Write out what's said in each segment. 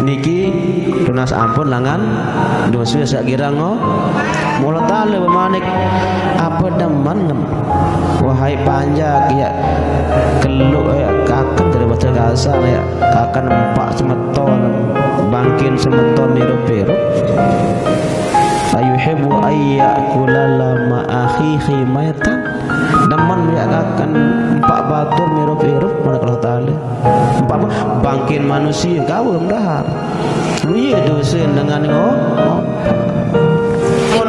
niki lunas ampun langan dosa sak girang mula tale bemanik apa demen wahai panjang ya keluk ya kakan dari bahasa kasar ya kakan empak semeton bangkin semeton nirup-irup ayuhibbu ayyakula lama akhihi maitan demen ya kakan empak batur nirup-irup mana kalau tale empak bangkin manusia kau dahar lu ya dosa dengan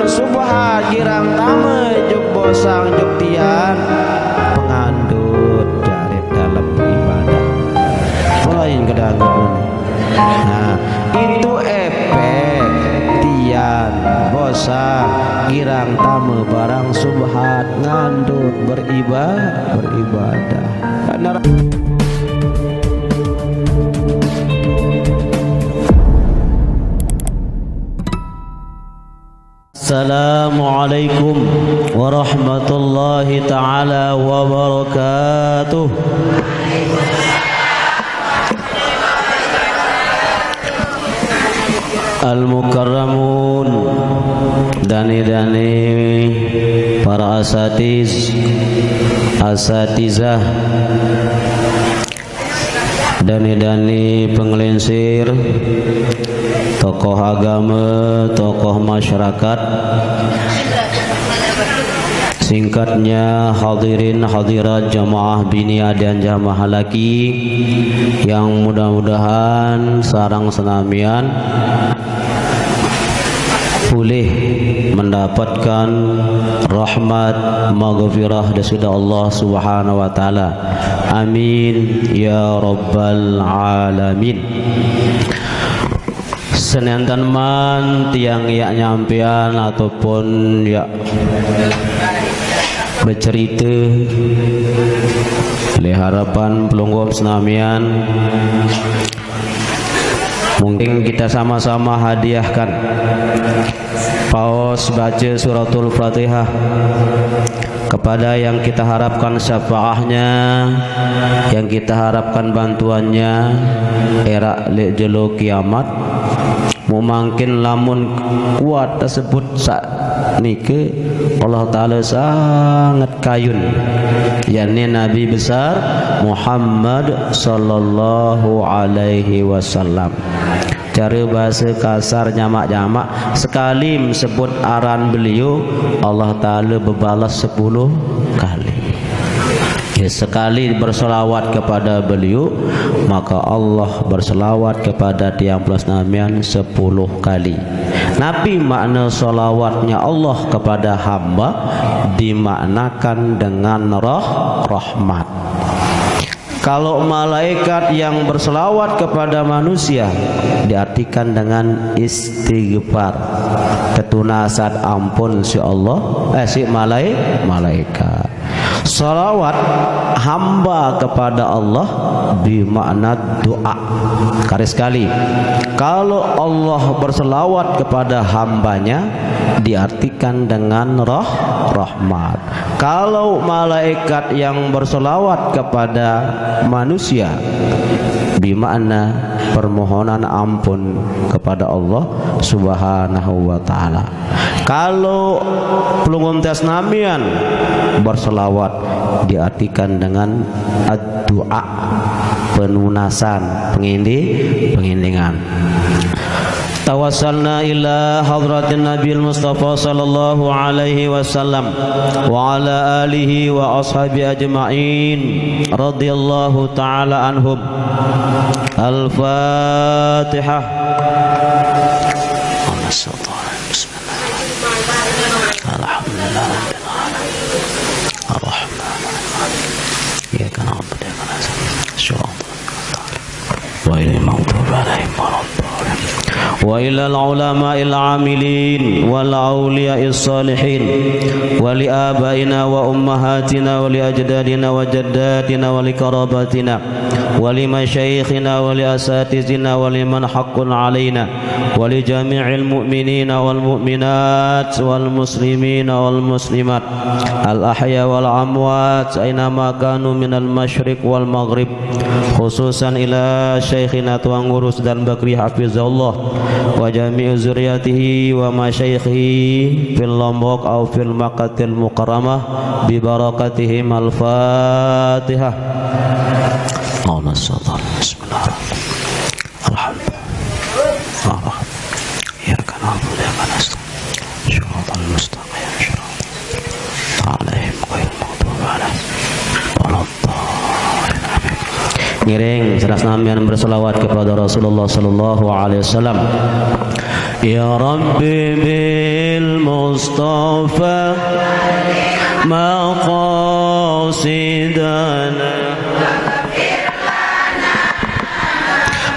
subha girang tama juk bosang juk tian pengandut dari dalam ibadah lain kedangan. Nah itu efek tian bosang girang tama barang subhat ngandut beribadah. Assalamualaikum warahmatullahi ta'ala wabarakatuh. Al-mukarramun dani-dani para asatizah dani-dani penggelinsir, tokoh agama, tokoh masyarakat, singkatnya hadirin hadirat jamaah biniah dan jamaah laki yang mudah-mudahan sarang senamian boleh mendapatkan rahmat maghfirah dari Allah Subhanahu wa taala. Amin ya rabbal alamin. Senantan man tiang ya nyampian ataupun ya bercerita oleh harapan pelunggup senamian, mungkin kita sama-sama hadiahkan paus baca suratul Fatihah kepada yang kita harapkan syafaahnya, yang kita harapkan bantuannya era jelo kiamat. Mungkin lamun kuat tersebut sak nike Allah Ta'ala sangat kayun, yakni Nabi besar Muhammad sallallahu alaihi wasallam. Cara bahasa kasar jamak-jamak sekali sebut aran beliau Allah Ta'ala berbalas 10 kali. Ya, sekali berselawat kepada beliau maka Allah berselawat kepada tiang plus namian 10 kali. Nabi makna selawatnya Allah kepada hamba dimaknakan dengan rahmat. Kalau malaikat yang berselawat kepada manusia diartikan dengan istighfar, ketunasan ampun si Allah si malaikat. Salawat hamba kepada Allah bermakna doa. Garis kali, kalau Allah berselawat kepada hambanya diartikan dengan rahmat. Kalau malaikat yang berselawat kepada manusia bermakna permohonan ampun kepada Allah Subhanahu wa taala. Kalau pelunggung tasnamian berselawat diartikan dengan doa, penunasan, pengindingan. Tawassalna ila hadratin Nabil Mustafa sallallahu alaihi wasallam wa ala alihi wa ashabi ajma'in radhiyallahu ta'ala anhum. Al-Fatihah. Alhamdulillah Ar-Rahman Iyyaka na'budu wa iyyaka nasta'in wa ilayil maghdubi 'alaihim waladdallin wa ilal ulama'il 'amilin wal awliya'is salihin wa li abaina wa ummahatina wa li ajdadina wa jaddatina wa li qarabatina wa ولمشايخنا ولأساتذتنا ولمن حق علينا ولجميع المؤمنين والمؤمنات والمسلمين والمسلمات الأحياء والأموات أينما كانوا من المشرق والمغرب خصوصا إلى شيخنا Tuan Ngurus dan Bakri Hafizahullah wa jami'u zuriyatihi wa masyayikhi fil Lombok au fil Makkahil Mukarramah bi barakatihim al-Fatihah. Allahumma shalli bismillahirrahmanirrahim. Alhamdulillah. Ya kana na'budu wa nasta'in. Shiratal mustaqim. Shiratal alaihim ghairil maghdubi alaihim waladdallin. Ngiring serasamian berselawat kepada Rasulullah sallallahu alaihi wasallam. Ya Rabbi bil Mustafa maqasidana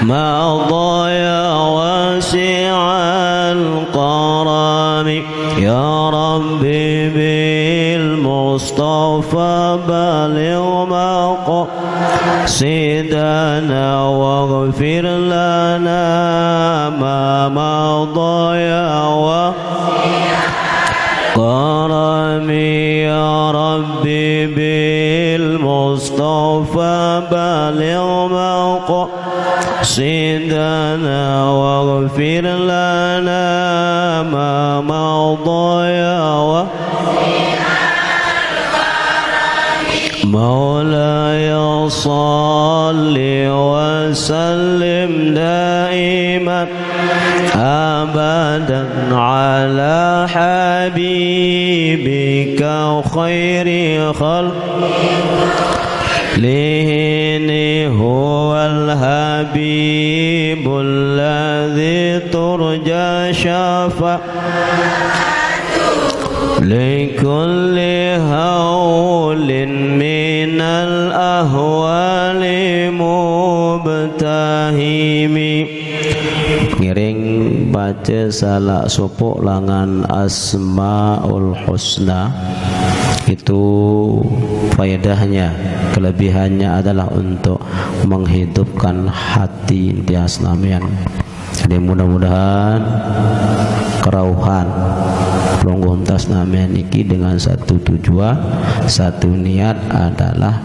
ma dhaya wasi'al qarami ya Rabbi bil Mustafa baligh maqasidana waghfir lana ma dhaya wa qarami ya Rabbi bil Mustafa baligh maqasidana waghfir lana ma dhaya wa مولاي صل وسلم دائما أبدا على حبيبك خير خلقه هو الحبيب الذي ترجى شفاعته لكل هول من الأهوال مبتهمي. Ngiring baca salah supuk langan Asmaul Husna itu faedahnya, kelebihannya adalah untuk menghidupkan hati tias namian. Jadi mudah-mudahan kerauhan pelonggontas namian iki dengan satu tujuan, satu niat adalah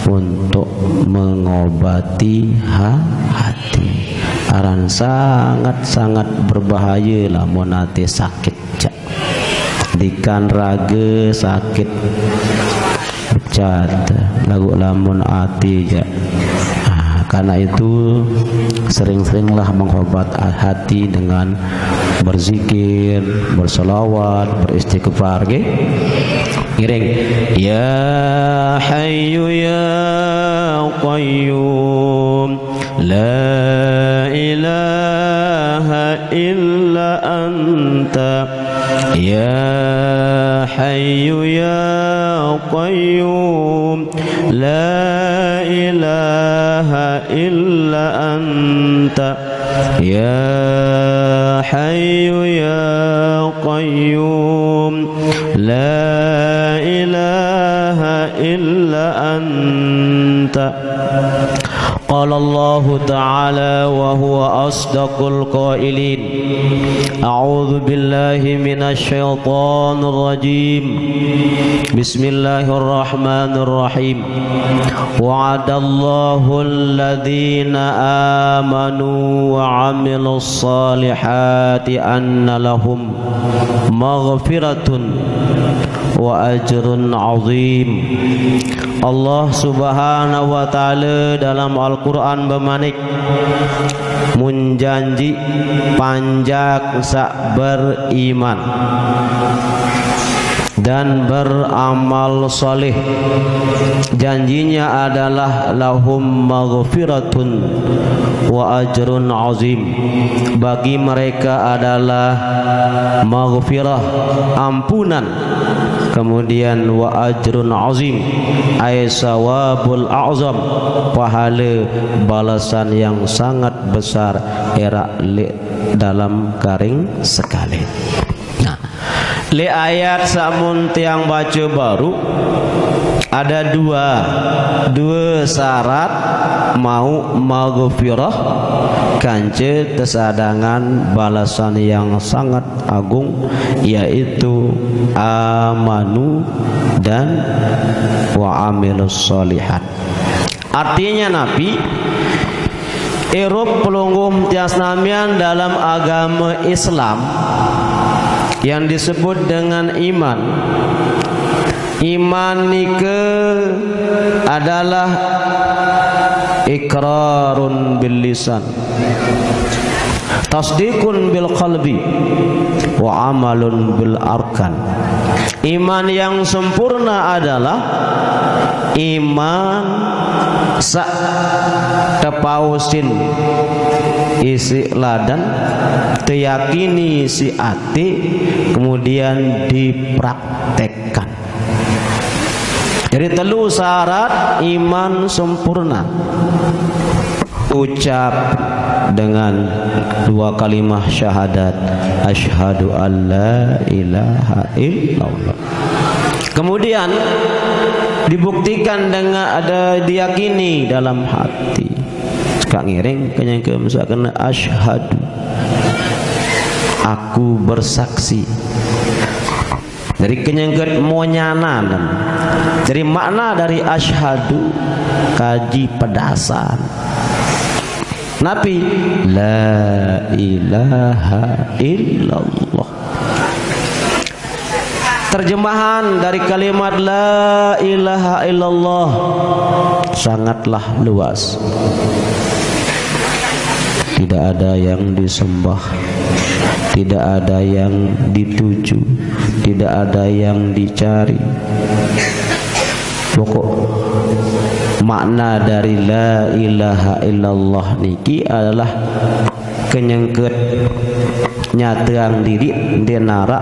untuk mengobati hati. Aran sangat-sangat berbahaya lah monate sakit cak. Dikan raga sakit cat lagu lamun hati cak. Karena itu sering-seringlah mengobati hati dengan berzikir, berselawat, beristighfar. Ngiring ya hayyu ya qayyum la ilaha illa anta ya hayyu ya qayyum la ilaha illa anta ya hayyu ya qayyum la ilaha illa anta. Qala Allah Ta'ala wa huwa asdaqul qailin. A'udzu billahi minasy syaithanir rajim. Bismillahirrahmanirrahim. Wa'adallahu alladhina amanu wa 'amilus salihati anna lahum maghfiratun wa ajrun 'azim. Allah Subhanahu wa taala dalam Al-Qur'an bermanik munjanji panjang sak beriman dan beramal soleh. Janjinya adalah lahum maghfiratun wa ajrun azim. Bagi mereka adalah maghfirah, ampunan, kemudian wa ajrun azim ay sawabul a'zam, pahala balasan yang sangat besar era dalam karing sekali. Nah, li ayat samun tiang baca baru ada dua syarat mau maghfirah kance tesadangan balasan yang sangat agung, yaitu amanu dan wa amilus sholihat. Artinya Nabi irup pelunggum tias namian dalam agama Islam yang disebut dengan iman. Iman nike adalah ikrarun bil lisan, tasdiqun bil qalbi, wa amalun bil arkan. Iman yang sempurna adalah iman sak tepausin isi ladan, teyakini si ati, kemudian dipraktekkan. Jadi telu syarat iman sempurna. Ucap dengan dua kalimah syahadat, asyhadu alla ilaha illallah. Kemudian dibuktikan dengan ada diyakini dalam hati. Sekak ngiring kenyang misalkan asyhadu, aku bersaksi. Dari kenyangket monyanan. Jadi makna dari asyhadu kaji pedasan. Nabi la ilaha illallah. Terjemahan dari kalimat la ilaha illallah sangatlah luas. Tidak ada yang disembah, tidak ada yang dituju, tidak ada yang dicari. Pokok makna dari la ilaha illallah niki adalah kenyengket nyatang diri dia narak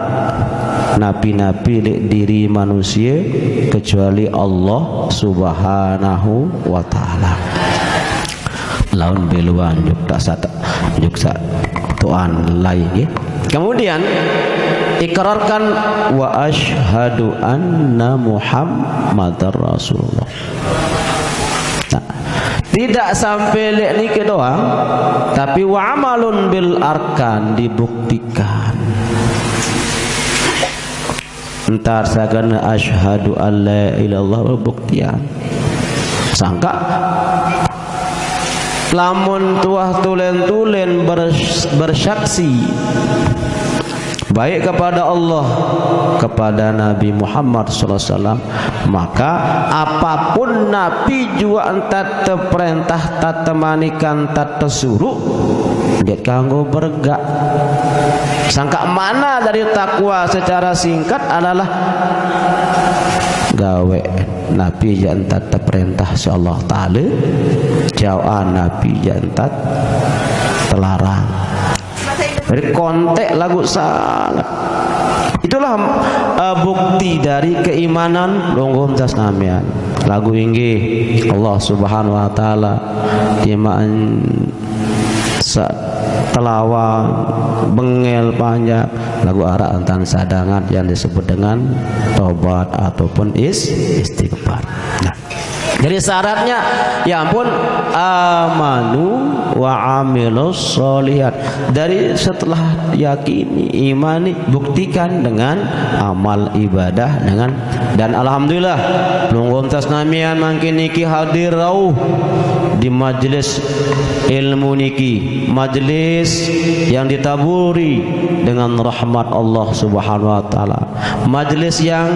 nabi-nabi diri manusia kecuali Allah subhanahu wa ta'ala. Laun beluan juk sa tuan lain ya. Kemudian ikrarkan wa asyhadu anna Muhammadar Rasulullah. Nah, tidak sampai lek niki doang, tapi wa amalun bil arkan dibuktikan. Entar sagana asyhadu alla ilallah buktian. Sangka lamun tuah tulen-tulen bersaksi baik kepada Allah, kepada Nabi Muhammad SAW, maka apapun Nabi juga entat terperintah, tak temanikan, tak tersuruh, dia kanggo bergak. Sangka mana dari takwa secara singkat adalah gawe Nabi jantat terperintah si Allah Ta'ala, jauhan Nabi jantat telarang. Dari konteks lagu sangat. Itulah bukti dari keimanan longgom tasnamian. Lagu inggih Allah Subhanahu wa taala timaan telawang bengel panjang lagu arak tentang sadangan yang disebut dengan tobat ataupun istighfar. Nah, jadi syaratnya ya ampun amanu wa amilus sholihat. Dari setelah yakini imani buktikan dengan amal ibadah dengan, dan alhamdulillah lunggom tasnamian makin niki hadir rauh di majelis ilmu niki, majelis yang ditaburi dengan rahmat Allah Subhanahu wa taala, majelis yang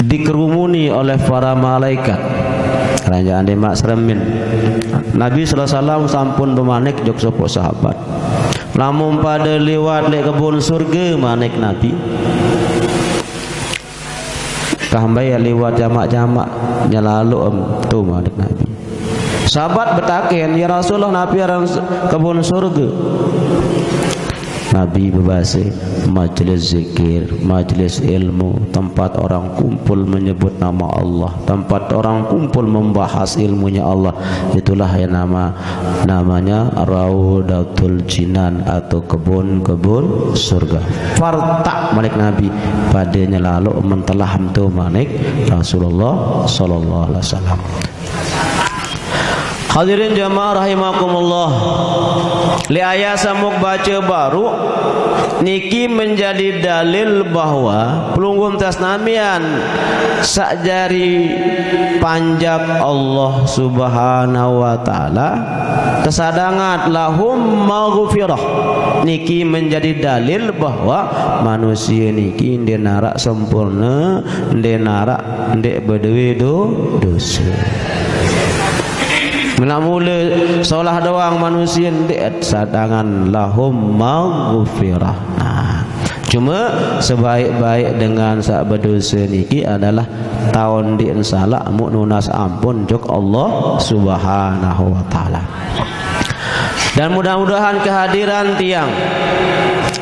dikerumuni oleh para malaikat. Kerajaan Demak Seremin. Nabi sallallahu alaihi wasallam sampun bemanik jok sapa sahabat. Lamun pada lewat lek kebun surga manik Nabi. Kahambaya lewat jamak-jamak nyalalu tu manik Nabi. Sahabat bertaken, ya Rasulullah Nabi arang kebun surga. Nabi berbahasa majlis zikir, majlis ilmu, tempat orang kumpul menyebut nama Allah, tempat orang kumpul membahas ilmunya Allah. Itulah yang namanya Raudatul Jinan atau kebun-kebun surga. Fartak malik Nabi padanya lalu mentelah tu malik Rasulullah sallallahu alaihi wasallam. Hadirin jamaah rahimakumullah, li ayat samuk baca baru niki menjadi dalil bahwa pelunggum tasnamian sakjari panjak Allah Subhanahu wa taala kesadangat lahum maghfirah. Niki menjadi dalil bahwa manusia niki ndek narak sempurna, ndek narak ndek berdewe dosa. Mula solah doang manusia ndek sadangan lahum maghfirah. Cuma sebaik-baik dengan sak berdosa niki adalah tahun di insyaallah nunas ampun jok Allah Subhanahu wa taala. Dan mudah-mudahan kehadiran tiang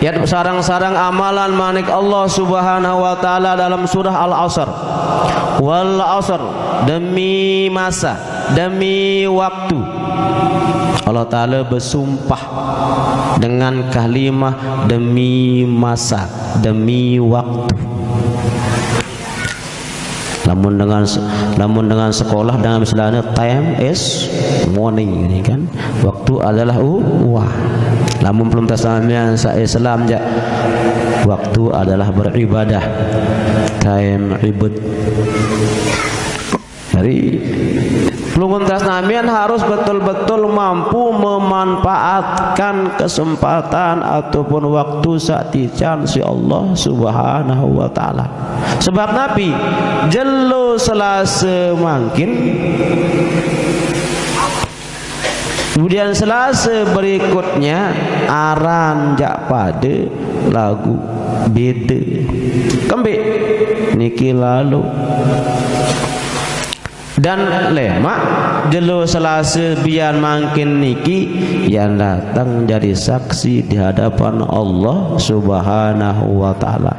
ya sarang-sarang amalan manik Allah Subhanahu wa taala dalam surah Al-Asr. Wal asr, demi masa, demi waktu. Allah taala bersumpah dengan kalimah demi masa, demi waktu. Namun dengan sekolah dengan istilahnya time is money ini kan, waktu adalah uang. Namun belum tasamian Islam ja, waktu adalah beribadah, time ribut. Jadi pelungun tasnamian harus betul-betul mampu memanfaatkan kesempatan ataupun waktu saat dican si Allah Subhanahu wa taala. Sebab Nabi jelo selasa mangkin, kemudian selasa berikutnya aran jak pada lagu beda kembik niki lalu. Dan lemak jelo selasa biar makin niki yang datang jadi saksi di hadapan Allah Subhanahu wa taala.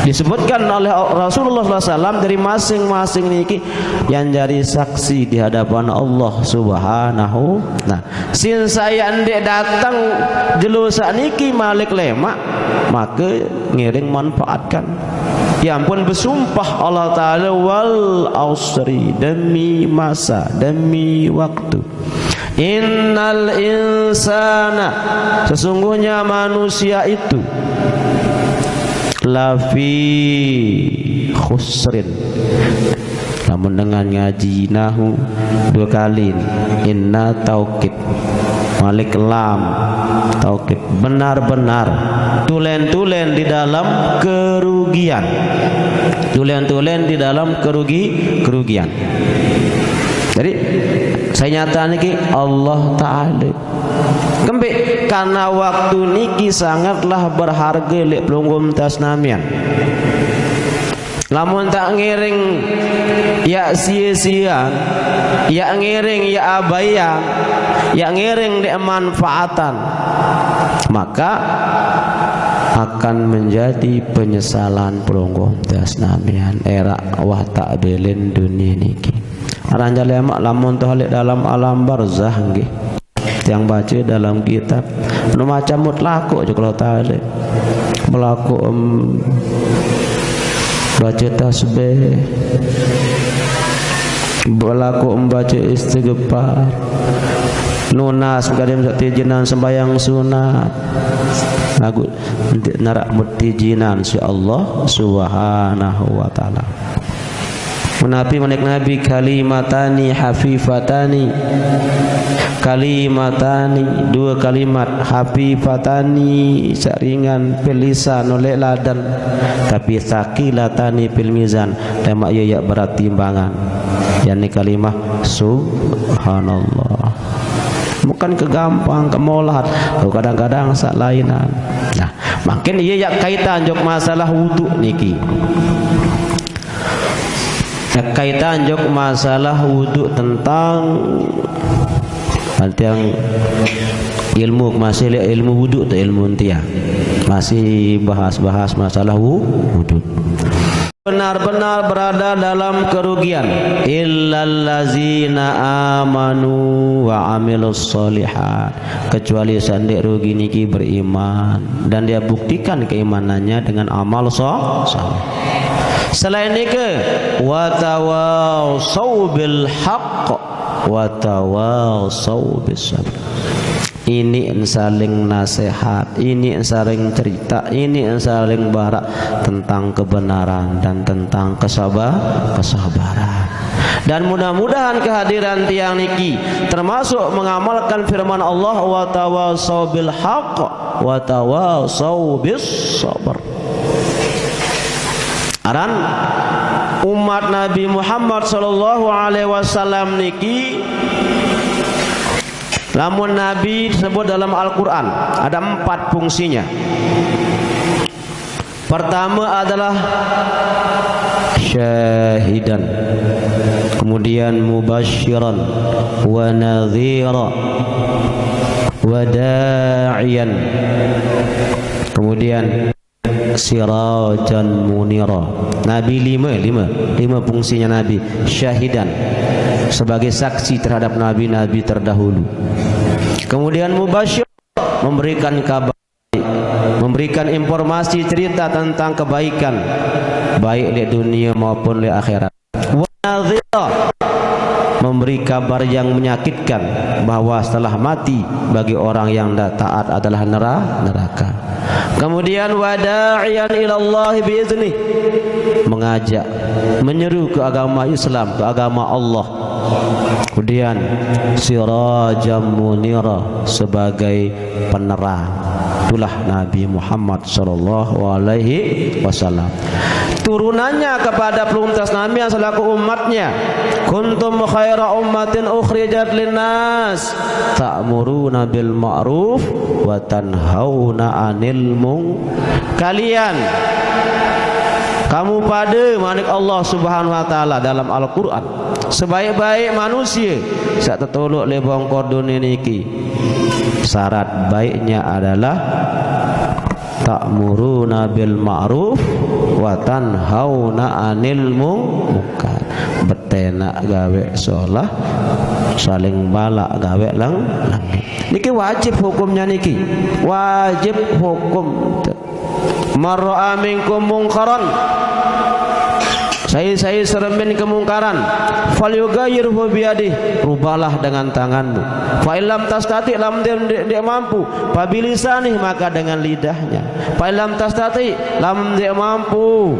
Disebutkan oleh Rasulullah SAW dari masing-masing niki yang jadi saksi di hadapan Allah Subhanahu. Nah, sin saya ndek datang jelo sak niki malik lemak, maka ngiring manfaatkan. Ya ampun bersumpah Allah Ta'ala wal asri, demi masa, demi waktu. Innal insana, sesungguhnya manusia itu lafi khusrin. Namun dengan ngaji nahu dua kali inna taukid malik lam taukid benar-benar tulen-tulen di dalam kerugian, tulen-tulen di dalam kerugian. Jadi saya nyata niki Allah Ta'ala kembik karena waktu niki sangatlah berharga lek pelunggum tasnamian. Lamun tak ngiring ya sia-sia, ya ngiring ya abayan, ya ngiring dek manfaatan, maka akan menjadi penyesalan pelunggum tasnamian era wah takbilin dunia niki. Aran jalemak lamun tohalik dalam alam barzah nggih. Yang baca dalam kitab nu macam mutlak kalau tahu melaku baca tasbih, berlaku membaca istighfar, nunas kadim sakti jinan sembahyang sunat, lagu narak muti jinan si Allah Subhanahu wa taala. Menapi menek Nabi kalimatani hafifatani, kalimatani dua kalimat hafifatani saringan pelisan oleh ladan tapi sakilatani fil mizan tema ya berat timbangan. Yani kalimah subhanallah bukan kegampang kemolat, kadang-kadang sak lainan. Nah, makin iya ya kaitan jok masalah wudu niki. Kaitan jok masalah wudu tentang yang ilmu masih ilmu wudu atau ilmu intiah. Masih bahas-bahas masalah wujud. Benar-benar berada dalam kerugian illallazina amanu wa amilus solihat, kecuali sandik rugi niki beriman dan dia buktikan keimanannya dengan amal saleh. Selain itu watawasau bil haqq watawasau bis sabr. Ini saling nasihat, ini saling cerita, ini saling barak tentang kebenaran dan tentang kesabaran. Dan mudah-mudahan kehadiran tiang niki termasuk mengamalkan firman Allah wa tawasau bil haqq wa tawasau bis sabr. Aran umat Nabi Muhammad sallallahu alaihi wasallam niki, lamun Nabi disebut dalam Al-Quran ada 4 fungsinya. Pertama adalah syahidan, kemudian mubasyiran wa nadhira wa da'iyan, kemudian sirajan munira. Nabi lima fungsinya Nabi. Syahidan, sebagai saksi terhadap nabi-nabi terdahulu. Kemudian mubasyir, memberikan kabar, memberikan informasi cerita tentang kebaikan baik di dunia maupun di akhirat. Wa nadhira, memberi kabar yang menyakitkan bahwa setelah mati bagi orang yang tidak taat adalah neraka. Kemudian wada'iyan ilallahi biizni, mengajak, menyeru ke agama Islam, ke agama Allah. Kemudian sirajam munira, sebagai penerang. Itulah Nabi Muhammad sallallahu alaihi wasallam. Turunannya kepada peluntas Nabi yang selaku umatnya, kuntum khaira ummatin ukhrijat linnas ta'muruna bil ma'ruf wa tanhauna 'anil munkar. Kalian, kamu pada manik Allah Subhanahu wa taala dalam Al-Qur'an sebaik-baik manusia sak tertolok le bongkor dunia niki. Syarat baiknya adalah ta'muruna bil ma'ruf wa tanhauna 'anil munkar. Betena gawe salah, saling balak gawe lang. Niki wajib hukumnya niki. Wajib hukum. Mar'a minkum munkaran, saya seremin kemungkaran, falyughayyirhu biyadihi, rubahlah dengan tanganmu. Fa illam tastati, lam dia mampu, fa bilisani, maka dengan lidahnya. Fa illam tastati, lam dia mampu,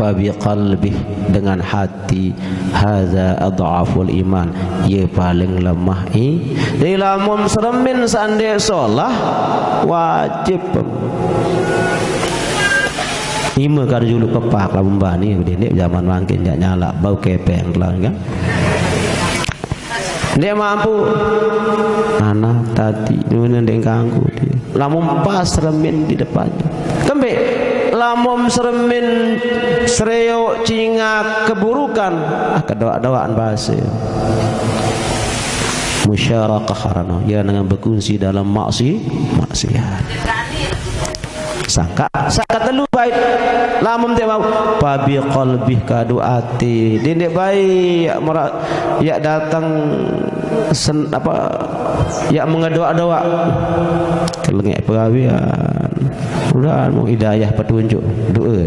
fa biqalbi, dengan hati. Hadza adhaful iman, ye paling lemah di lamun seremin sande salah wajib. Ima kan dulu kepak lah membani dia zaman makin jak nyala bau kepeng lah kan. Dia mampu anak tadi nunan deng ganggu dia. Lamun pas remin di depannya. Kembe lamun seremin sreo cinga keburukan kedoa-doaan bahasa. Musyarakah karena ya dengan berkongsi dalam maksiat. Sangka telu baik lamun teh mau babi qalbi kadu ati dindek baik ya datang ya mengedoa-doa kelengek perawian udah mau hidayah petunjuk doa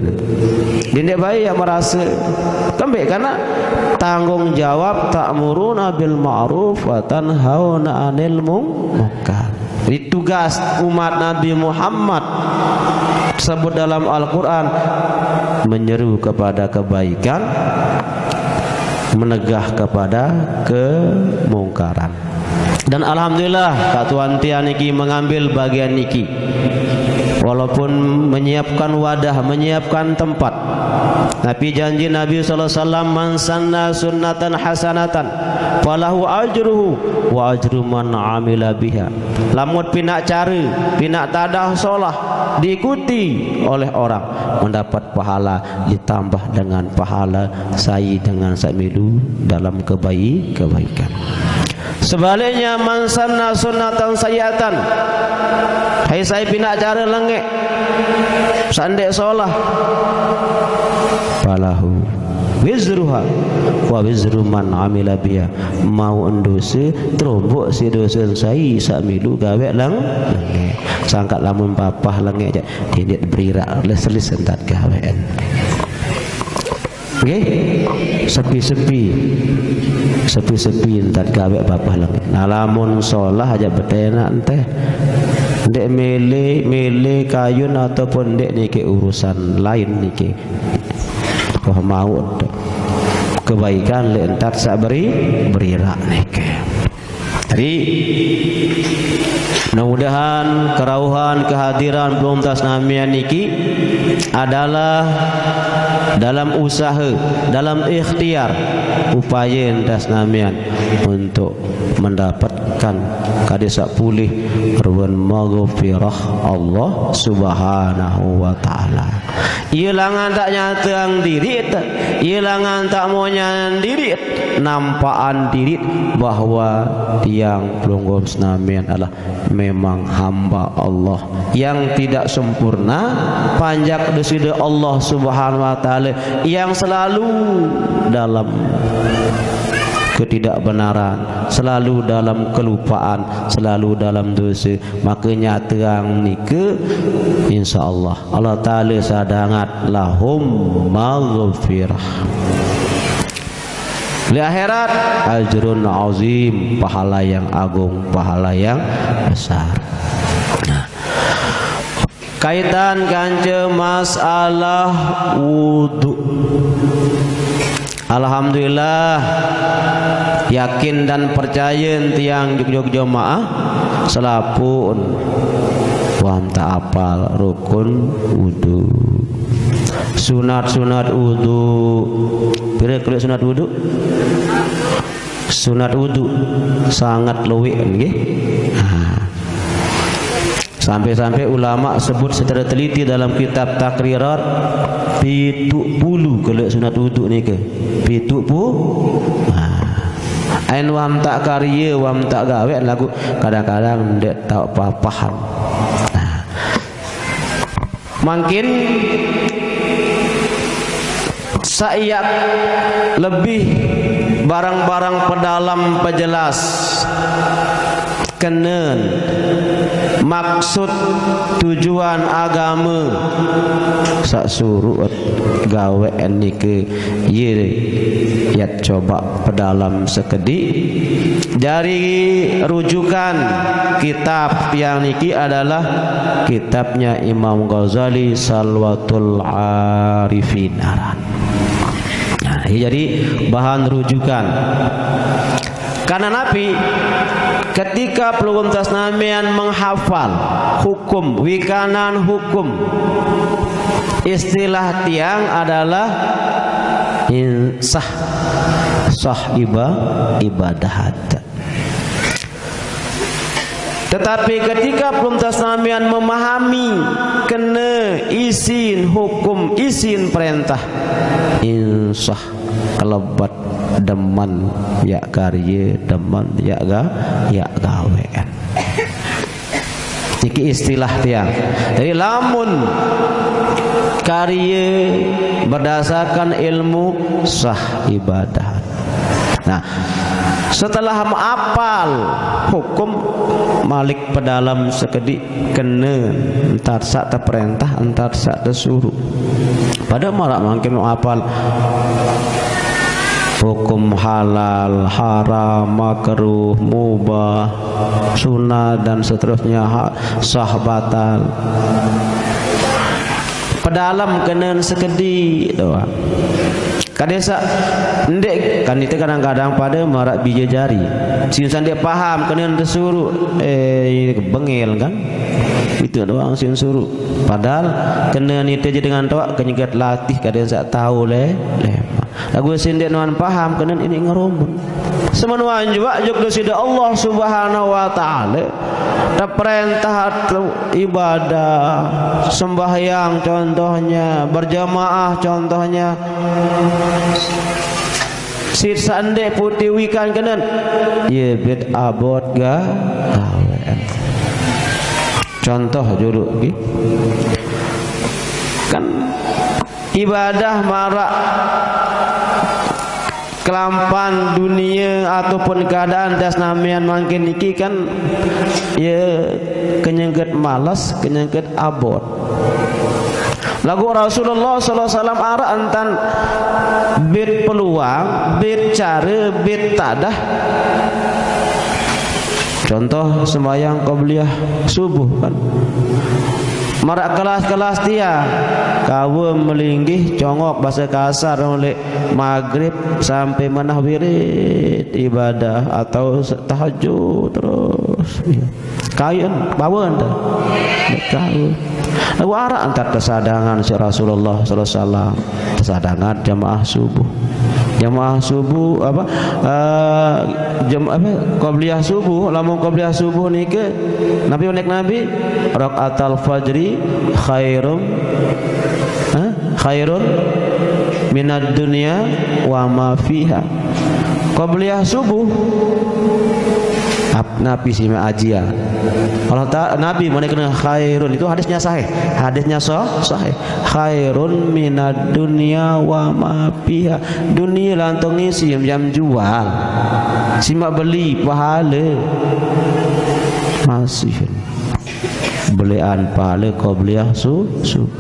dindek baik ya merasa kembali karena tanggung jawab ta'muruna bil ma'ruf wa tanhauna 'anil munkar. Tugas umat Nabi Muhammad sebut dalam Al-Quran menyeru kepada kebaikan, menegah kepada kemungkaran. Dan alhamdulillah Katuan Tia niki mengambil bagian niki, walaupun menyiapkan wadah, menyiapkan tempat. Tapi janji Nabi sallallahu alaihi wasallam, man sanna sunnatan hasanatan falahu ajruhu wa ajru man amila biha. Lamun pinak cara, pinak tadah solah diikuti oleh orang, mendapat pahala ditambah dengan pahala sa'i dengan samilu dalam kebaikan. Sebaliknya man sanna sunnatan sayyi'atan, hai saya pina cara lengek sandek solah, falahu wizruha wa wizru man amila biha, mau dosa terombok si dosa sai sak milu gawe lang lengek sangkat lamun papah lengek je tindik berirak les-les entat gawean. Nggih, sepi-sepi entat gawe papah lengek. Nah lamun solah aja betena ente ndek mele kayun ataupun ndek niki urusan lain niki. Wah mau kebaikan le entar sak berirak niki. Jadi mudah-mudahan kerauhan kehadiran belum tasnamian niki adalah dalam usaha, dalam ikhtiar upaya tasnamian untuk mendapatkan kadesa pulih ruan maghfirah Allah Subhanahu wa taala. Ilangan tak nyatang diri, ilangan tak mau nyandiri, nampaan diri bahwa tiang pelonggom senamian adalah memang hamba Allah yang tidak sempurna, panjak desida Allah Subhanahu wa taala yang selalu dalam ketidakbenaran, selalu dalam kelupaan, selalu dalam dosa. Makanya terang nike insyaallah Allah taala sadangat lahum maghfirah di akhirat, ajrun azim, pahala yang agung, pahala yang besar. Nah, kaitan kance masalah wudu, alhamdulillah yakin dan percaya tiang jog jamaah selapun wam tak apal rukun wudu, sunat wudu. Pira kalau sunat wudu? Sunat wudu sangat luwih nggih. Sampai-sampai ulama sebut secara teliti dalam kitab takrirat 70 kalau sunat wudu niki. 70. Ain wam tak karya, wam tak gawe lagu kadang-kadang ndak tahu paham. Mungkin saiyat lebih barang-barang pedalam pejelas kenen maksud tujuan agama sak surut gawe niki ye ya coba pedalam sekedik dari rujukan kitab yang niki adalah kitabnya Imam Ghazali Salwatul Arifin Aran. Nah, jadi bahan rujukan karena Nabi ketika pelugum tasnamian menghafal hukum wikanan hukum, istilah tiang adalah sah ibadah. Tetapi ketika pelugum tasnamian memahami kena isin hukum, isin perintah, insah kelebat deman ya karya, deman ya gawean. Iki istilah tiang. Jadi lamun karya berdasarkan ilmu sah ibadah. Nah, setelah menghafal hukum malik pedalam sekedik kena entar sak perintah, entar sak suruh. Pada marak mungkin menghafal hukum halal, haram, makruh, mubah, sunnah dan seterusnya, sah batal. Pedalam kena sekedik doang. Kadesa ndek kan itu kadang-kadang pada marak bija jari. Siusan dia paham kena tersuruh bengel kan. Itu doang siun suruh. Padahal kena ni je dengan toak kenyegat latih kadesa tahu le. Lagu sindek nuan paham kena ini ngerumbun. Semenuan juga jog dosida Allah Subhanahu wa taala. Ta perintah ibadah, sembahyang contohnya, berjamaah contohnya. sit sande putih wikan kenan ye bet abot ga awen. Contoh dulu kan ibadah marak kelampan dunia ataupun keadaan das namian makin iki kan ya kenyengket malas, kenyengket abot. Lagu Rasulullah sallallahu alaihi wasallam ara antan bid peluang, bid cara, bid tadah. Contoh sembahyang qabliyah subuh kan. Marak kelas-kelas dia kawa melinggih congok bahasa kasar oleh maghrib sampai menah wirid ibadah atau tahajud terus kain bawa anda kain lagu arah antar kesadangan si Rasulullah sallallahu alaihi wasallam kesadangan jamaah subuh apa qabliyah subuh lamun qabliyah subuh ni ke Nabi rakaatal fajri khairun minad dunya wa ma fiha. Qabliyah subuh Nabi sima ajia Allah Ta'ala Nabi mana kena khairun itu hadisnya sahih khairun minad dunya wa ma fiha. Dunia lantong isi jam jual simak beli pahala masih belian pahala qabliyah subuh.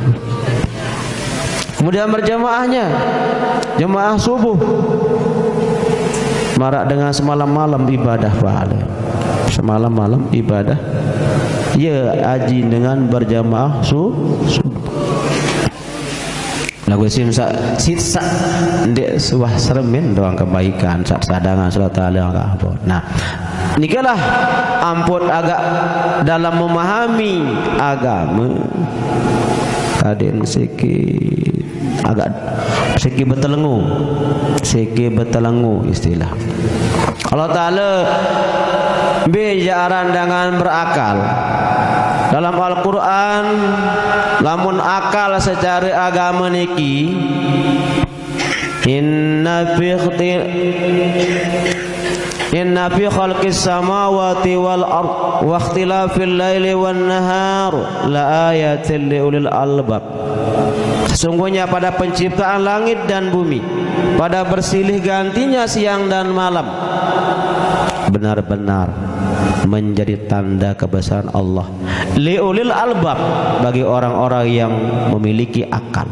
Kemudian berjamaahnya jamaah subuh marak dengan semalam-malam ibadah pahala semalam-malam ibadah ya aji dengan berjamaah subuh. Lagu sitsa ndek suah seremin doang kebaikan sadangan sallallahu alaihi wasallam. Nah nikalah ampun agak dalam memahami agama kaden sikit agak sikit betelengu istilah Allah Ta'ala bijaran dengan berakal dalam Al-Quran lamun akal secara agama niki inna fi khalqis samawati wal ard wa ikhtilafil laili wan nahar la ayatin li ulil albab. Sesungguhnya pada penciptaan langit dan bumi, pada bersilih gantinya siang dan malam, benar-benar menjadi tanda kebesaran Allah li ulil albab, bagi orang-orang yang memiliki akal.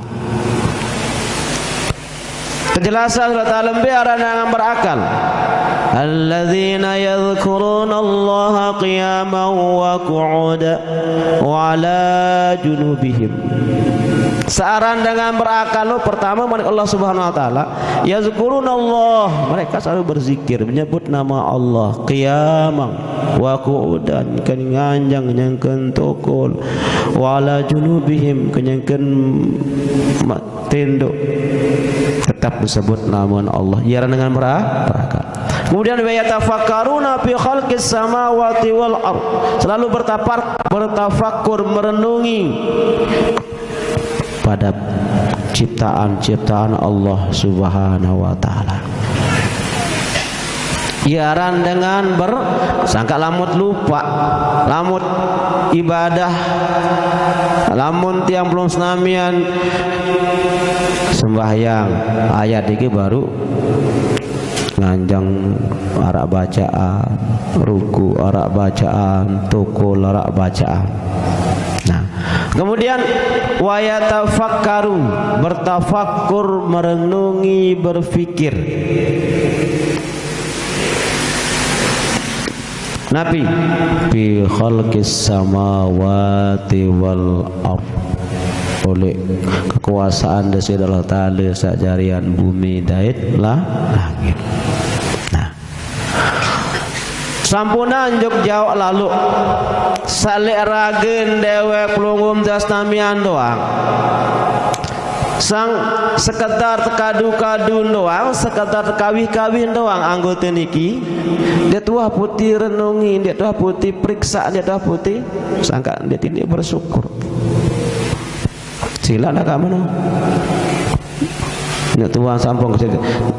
Penjelasan Allah Ta'ala biara dengan berakal. Alladzina yadhkuruna Allah qiyaman wa qu'udan wa ala junubihim. Searan dengan berakal pertama Allah Subhanahu wa taala yazkuruna Allah, mereka selalu berzikir menyebut nama Allah qiyaman wa qu'udan kenyanjang nyangkeun tokol wa ala junubihim kenyangkeun tinduk tetap disebut nama Allah ya dengan berakal. Kemudian wa yatafakkaruna fi khalqis samawati wal ard, selalu bertafakkur merenungi pada ciptaan-ciptaan Allah Subhanahu wa taala. Iaran dengan bersangka lamut lupa, lamut ibadah, lamun tiang belum senamian sembahyang ayat ini baru nganjang arak bacaan, ruku arak bacaan, tukul arak bacaan. Nah, kemudian wayatafakkaru, bertafakkur, merenungi, berfikir. Nabi fi khalqis samawati wal ard, oleh kekuasaan dari Allah Ta'ala sajarian bumi dait lah langit. Nah, sampunan juk jauh lalu salik ragen dewek pelungum dasnamian doang, sang sekedar tekadu-kadu doang, sekedar kawih-kawih doang anggota niki dia tuah putih renungi, dia tuah putih periksa, dia tuah putih sangka dia tidak bersyukur. Sila nak mana Nek tua sampun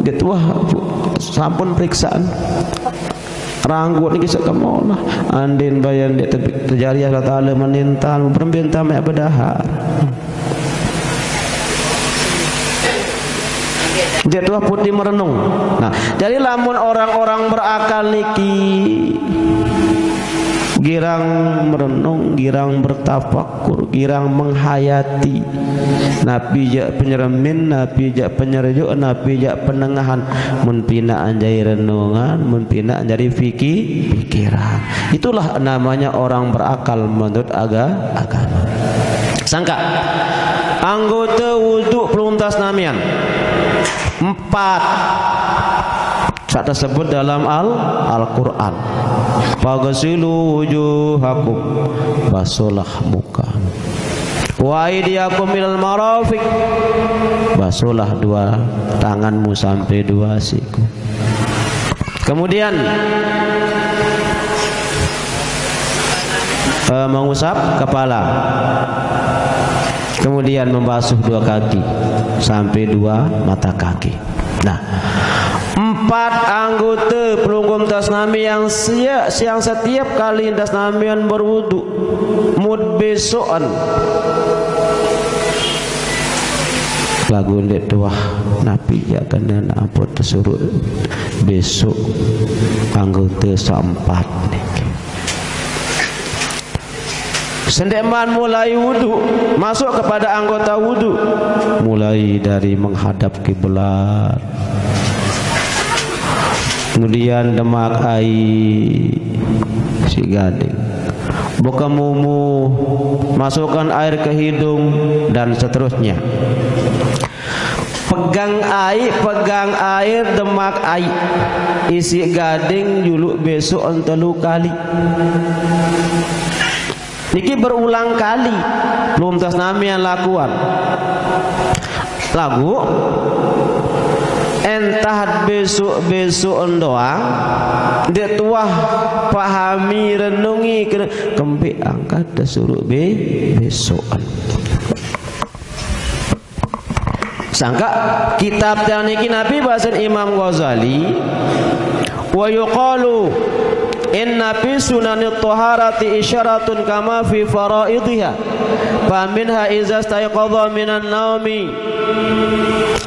dia tua sampun periksaan ranggut ni kisah kamu lah andin bayan dia terjari Allah Ta'ala menintal perminta mek bedahar dia tua putih merenung. Nah jadi lamun orang-orang berakal niki girang merenung, girang bertafakur, girang menghayati. Nabi jak penyeremin, Nabi jak penyerjuk, Nabi jak penengahan. Mun pina anjai renungan, mun pina anjari pikiran. Itulah namanya orang berakal menurut agama. Sangka anggota wudhu peluntas namian 4 saat tersebut dalam Al-Quran. Faghsilu wujuhakum, basuhlah muka. Wa aydiyakum ilal marafiq, basuhlah dua tanganmu sampai dua siku. Kemudian mengusap kepala. Kemudian membasuh dua kaki sampai dua mata kaki. Nah, 4 anggota pelungkum tasnami yang setiap kali tasnamian berwudu mud besokan lagu ndek tuah Nabi ya kena apa tersuruh besok anggota seempat niki. Sendeman mulai wudu, masuk kepada anggota wudu, mulai dari menghadap kiblat, kemudian demak air si gading, buka mumu, masukkan air ke hidung dan seterusnya. Pegang air, demak air, isi gading juluk besok entelu kali. Niki berulang kali belum tas nami yang lakuan lagu entah besok doang dia tuah pahami renungi kempe angkat disuruh besokan sangka kitab yang niki Nabi bahasa Imam Ghazali wa yuqalu inna fi sunanit taharati isyaratun kama fi faraidhiha fa minha iza stayqadha minan naumi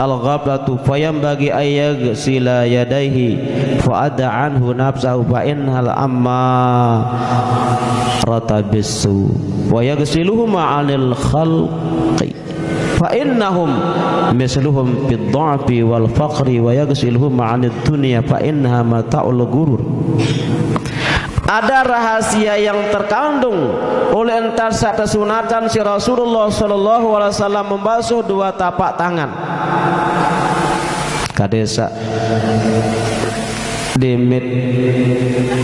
al-ghablatu fayambagi ayyaghsila yadayhi fa ad'a anhu nafsahu fa innal amma ratabisu wa yaghsiluhuma 'anil khalqi fa innahum misluhum fid dha'fi wal faqri wa yaghsiluhum 'anid dunya fa innaha mata'ul ghurur. Ada rahasia yang terkandung oleh entar saat sunatan si Rasulullah Sallallahu Alaihi Wasallam membasuh dua tapak tangan. Kadesa demit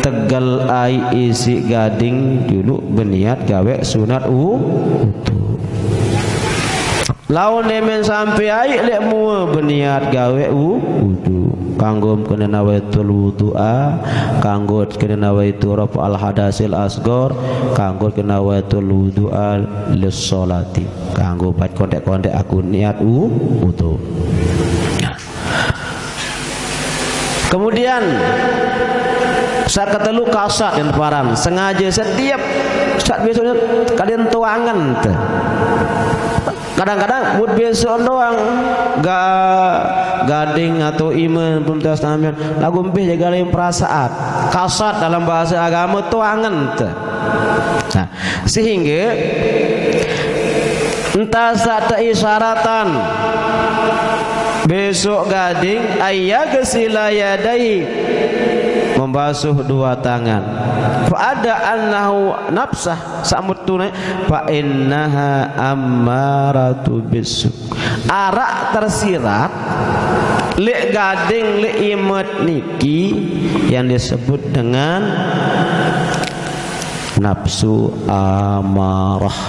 tegal ai isi gading dulu beniat gawe sunat wudu. Lawan demen sampai ai lek mu beniat gawe wudu. Kanggo kena nawaitul wudu'a, kanggo kena nawaitu rafa'al hadasil asghar, kanggo kena nawaitul wudu'a lis sholati, kanggo baca kontek-kontek aku niat wudu. Kemudian saat ketelu kasat dan paran sengaja setiap saat besoknya kalian tuangan tuh. Kadang-kadang mud besok doang gading atau iman pemtas namian lagu empih jaga lain perasaan kasat dalam bahasa agama tuangan tuh. Nah, sehingga entah saat isyaratan besok gading ayyaghsila yadayhi membasuh dua tangan fa ada annahu nafsah samut tunai fa innaha ammaratu bisu arak tersirat li gading li imet niki yang disebut dengan nafsu amarah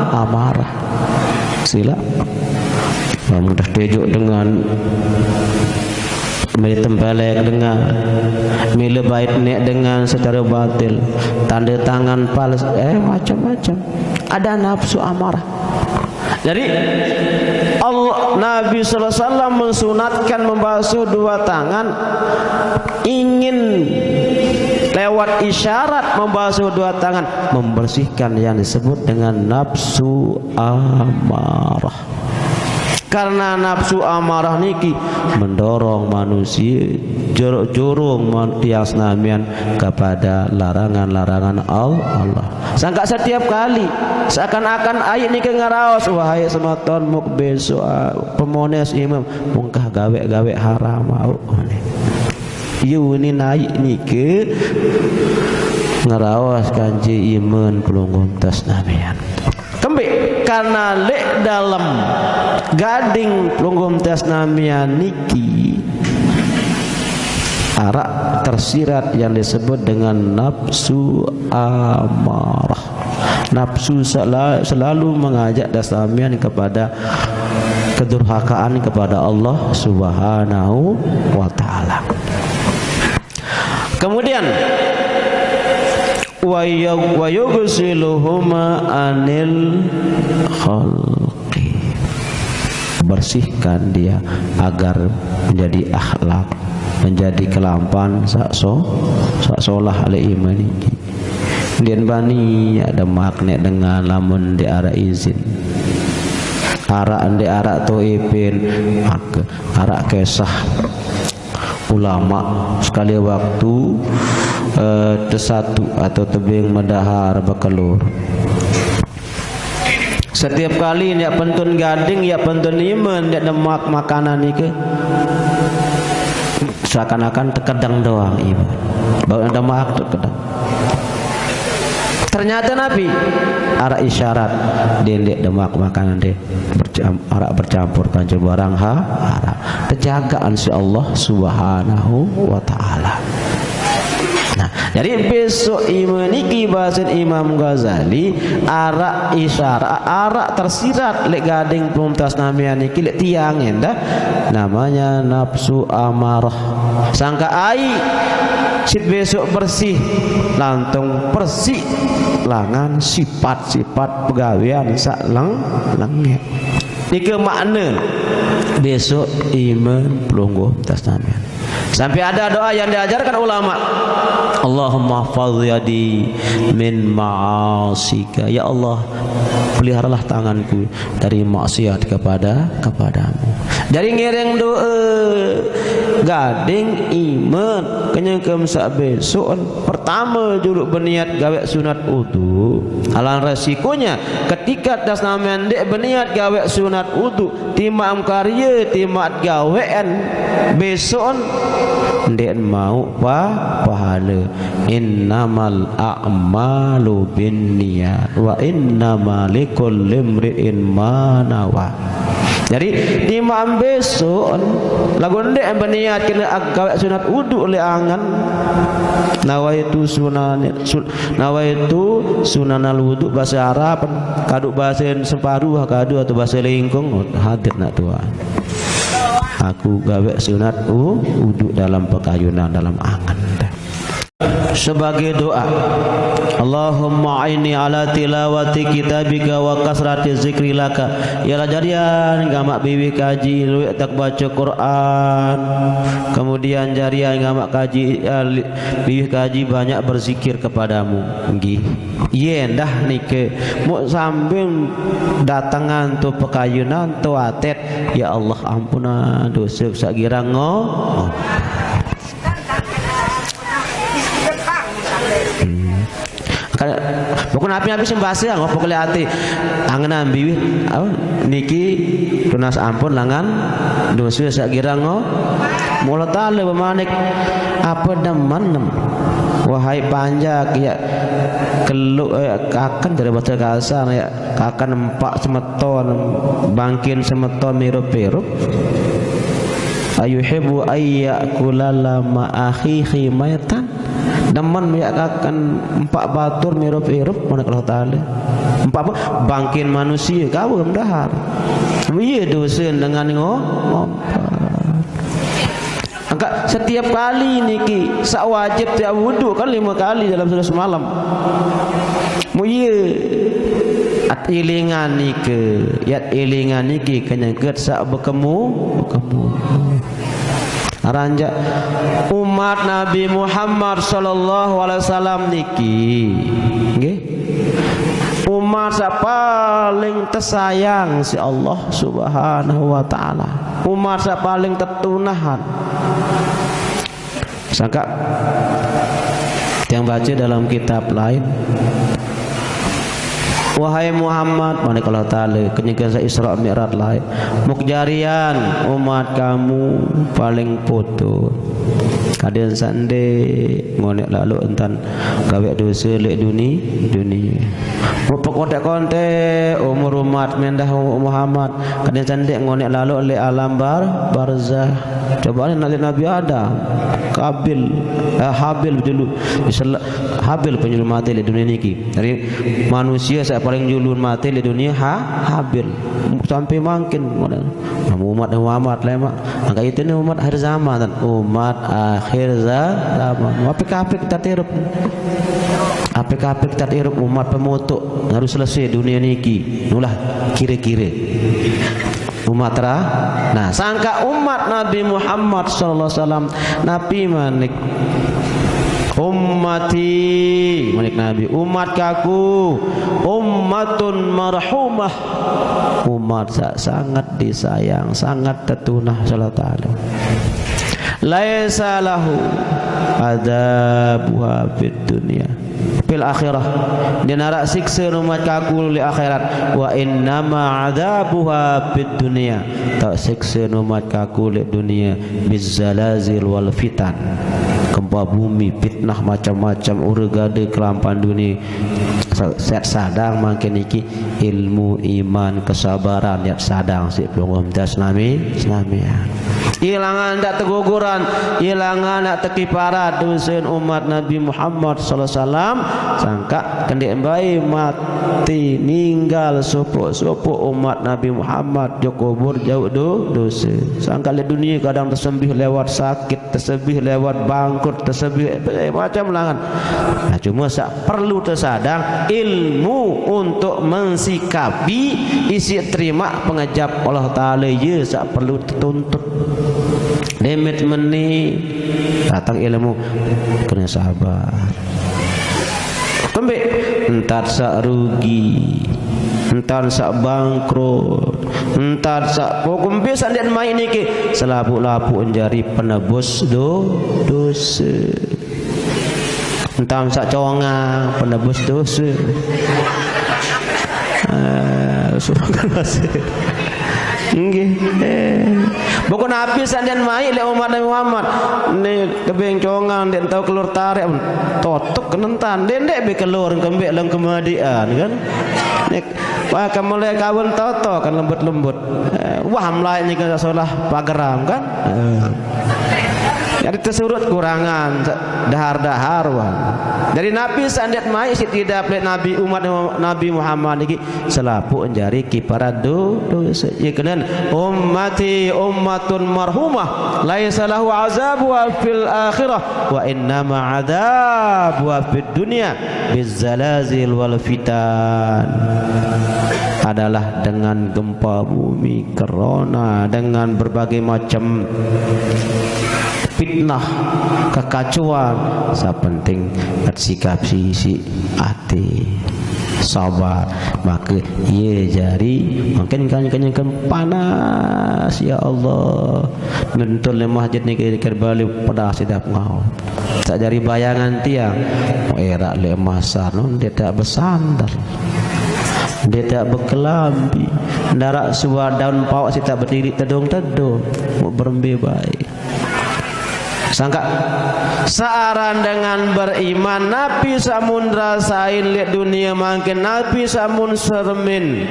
amarah sila mudah tejuk dengan mili tempelek dengan mili bait nek dengan secara batil tanda tangan pals macam-macam ada nafsu amarah. Jadi Nabi sallallahu alaihi wasallam mensunatkan membasuh dua tangan, ingin lewat isyarat membasuh dua tangan membersihkan yang disebut dengan nafsu amarah. Karena nafsu amarah niki mendorong manusia jorong tias namian kepada larangan-larangan Allah. Sangka setiap kali seakan-akan ayat niki ngaraos, wahai semeton muk besok pemones imam mungkah gawe-gawe haram au. Yu ini naik niki ngaraos kanji iman pelunggum tas namian. Kembali karena lek dalam gading pelunggum tas namian niki arak tersirat yang disebut dengan nafsu amarah. Nafsu selalu mengajak dasamian kepada kedurhakaan kepada Allah Subhanahu wa ta'ala. Kemudian wa yughsiluhuma anil khalqi, bersihkan dia agar menjadi akhlak, menjadi kelampan solah oleh iman ini. Kemudian bani ada magnet dengan lamun di arah izin arak toipin arak kisah ulama sekali waktu tesatu atau tebing medahar bekelur. Setiap kali dia pentun gading ya pentun iman dia demak makanan ini seakan-akan terkedang doang iman bau ada mak terkedang. Ternyata Nabi arah isyarat dendek demak makanan dia arak bercampur kanjur barang haram terjagaan si Allah Subhanahu wa ta'ala. Nah, jadi besok imaniki bahasa Imam Ghazali arak isyarat arak tersirat lek gading pemtas namian niki lek tiang endah namanya nafsu amarah. Sangka ai sit besok bersih lantung bersih langan sifat-sifat pegawean sak lengnya. Niki makna besok iman pelungguh tas namian. Sampai ada doa yang diajarkan ulama, Allahumma hafaz yadi min ma'asika. Ya Allah, peliharalah tanganku dari maksiat kepadamu. Jadi ngiring doa gading iman kenyang sak besok pertama juluk berniat gawe sunat wudu. Alang resikonya ketika tas namian dek berniat gawe sunat wudu timam karya timat gawean besok ndek mau pahala. Innamal a'malu binniyat wa innamal likulli imri'in ma nawa. Jadi imam besok lagu ndek berniat kena gawe sunat wudu oleh angan nawaitu sunanal wudu bahasa Arab kaduk bahasa separuh kadu atau bahasa lingkung hadir nak tua. Aku gawe sunat wudu dalam pekayunan dalam angan. Sebagai doa, Allahumma aini ala tilawati kitabika wa kasrati zikri laka. Ya jarian ngamak biwi kaji lu tak baca Quran. Kemudian jarian ngamak kaji biwi kaji banyak berzikir kepadamu. Nggih. Yen dah nike mu sambil datangan tu pekayunan tu atet. Ya Allah ampuna dosa sakira pokoknya api-api sembahasa ngopo kali hati angen ambi niki tunas ampun langan dosa sakira mulut tale bemanik apa demen wahai panjak ya keluk akan dari bahasa kasar ya akan empak semeton bangkin semeton mirup-mirup ayuhibbu ayyakula lama akhihi maytan demen akan empak batur mirup-mirup mana kalau taala empak apa bangkin manusia kau dahar iya dosa dengan angka setiap kali niki sak wajib tiap wudu kan 5 kali dalam satu semalam mu iya at ilingan nike yat ilingan niki kenyeget sak berkemu aranja umat Nabi Muhammad sallallahu alaihi wasallam niki nggih umat sak paling tersayang si Allah Subhanahu wa taala, umat sak paling tetunahan. Sangka yang baca dalam kitab lain, wahai Muhammad, mana kalau taala kenyakan sa Isra Mi'raj lain, mukjarian umat kamu paling putus. Kadian sande ngonek lalu entan gawe dosa lek dunia. Rupa kontek-kontek umur umat mendah Muhammad. Kadian sande ngonek lalu lek alam barzah. Coba Nabi Adam, Habil dulu. Habil penyuluh mati di dunia niki. Dari manusia saya paling julun mati di dunia Habil. Sampai makin umat Muhammad lemak. Angka itu ni umat akhir zaman, umat akhir zaman. Apa kita tirup? Apa kita tirup umat pemotok harus selesai dunia niki. Nulah kira-kira umat terah. Nah, sangka umat Nabi Muhammad sallallahu alaihi wasallam Nabi manik ummati manik Nabi umat kaku ummatun marhumah, umat sangat disayang, sangat tertunah sallallahu alaihi laisa lahu adabuha fid dunya fil akhirah, dia narak siksa umat kaku di akhirat. Wa innama adabuha fid dunya, tak siksa umat kaku di dunia bizzalazil wal fitan, gempa bumi, fitnah macam-macam, urgade kelampan dunia. Set sadang makin iki ilmu iman kesabaran yat sadang si pengumdas Islamiah. Ilangan tak teguguran, ilangan tak tekiparat dusun umat Nabi Muhammad sallallahu alaihi wasallam. Sangka kendek bae mati ninggal sopo umat Nabi Muhammad jo kubur jauh dosa. Sangka le dunia kadang tersembih lewat sakit, tersembih lewat bangkrut, tersembih macam langan. Nah, cuma sak perlu tersadang ilmu untuk mensikapi isi terima pengajap Allah Ta'ala ya sak perlu tuntut demit meni datang ilmu kena sabar kembali entar sak rugi entar sak bangkrut entar sak pokok biasa dan main ni ke selapuk-lapuk menjadi penebus dosa entam sak congang penebus dosa nggih pokok Nabi sandian mai le umat Nabi Muhammad ni kebeng congang den tau kelur tarik totok kenentan den dek be kelur kembek lang kemadian kan nek wah kamule kawin toto kan lembut-lembut wah mlai ni kan salah pageram kan jadi tersurut kurangan dahar-dahar wah. Dari Nabi sandiat mai tidak plek Nabi umat Nabi Muhammad iki selapuk njari kiparat dosa. Ya kenan ummati ummatun marhumah laisa lahu azabu fil akhirah wa innama adabu fid dunya bizzalazil wal fitan. Adalah dengan gempa bumi, corona, dengan berbagai macam fitnah, kekacauan. Sepenting bersikap sisi hati sabar, maka ia jari mungkin kan panas ya Allah mentul le masjid ni kerbali pedas sedap ngau tak jari bayangan tiang era le masar non dia tak bersandar, dia tak berkelambi, darak suar daun pawak si tak berdiri tedung-tedung mau berembe baik. Sangka searan dengan beriman Nabi samun rasain lihat dunia makin Nabi samun sermin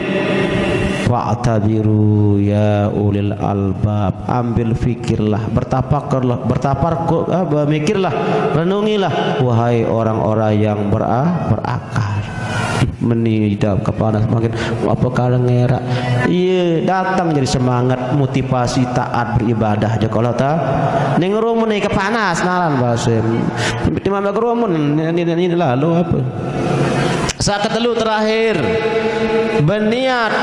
wa'tabiru ya ulil albab, ambil fikirlah, bertafakur mikirlah, renungilah wahai orang-orang yang berakal. Menidap kepanas makin apa kalau ngerak iya datang jadi semangat motivasi taat beribadah aja kalau tak ning rumun ni kepanas naran bahasa timam rumun ini lalu apa saat ketelu terakhir berniat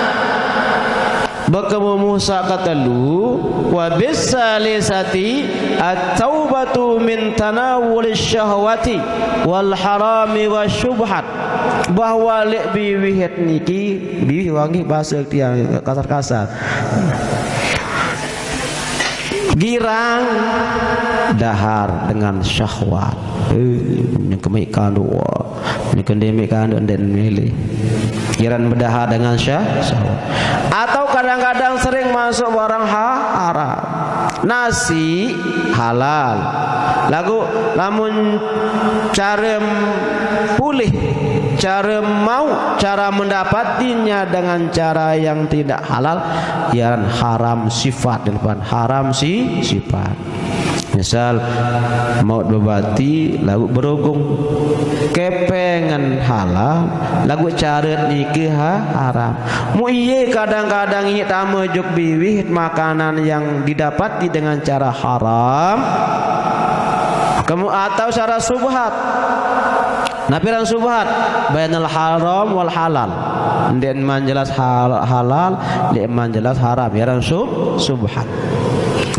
berkemu musa katelu wa bisalisati at-taubatu min tanawul syahwati wal harami wasyubhat, bahwa lek biwih niki biwih wangi bahasa tiang kasar-kasar girang dahar dengan syahwat yang kemaikan dua yang kendemikan dan milih girang berdahar dengan syahwat, atau kadang-kadang sering masuk barang haram. Nasi halal lagu lamun cara pulih, cara mau, cara mendapatinya dengan cara yang tidak halal, yang haram sifat, depan haram sifat. Misal mau berbati lagu berogung kepengen halal lagu cara nikah haram. Mu iye kadang-kadang ini tamu juk biwih makanan yang didapati dengan cara haram, kamu atau cara subhat. Napiran subhat bainal haram wal halal. Ndek man jelas halal, ndek man jelas haram. Yaran subhat.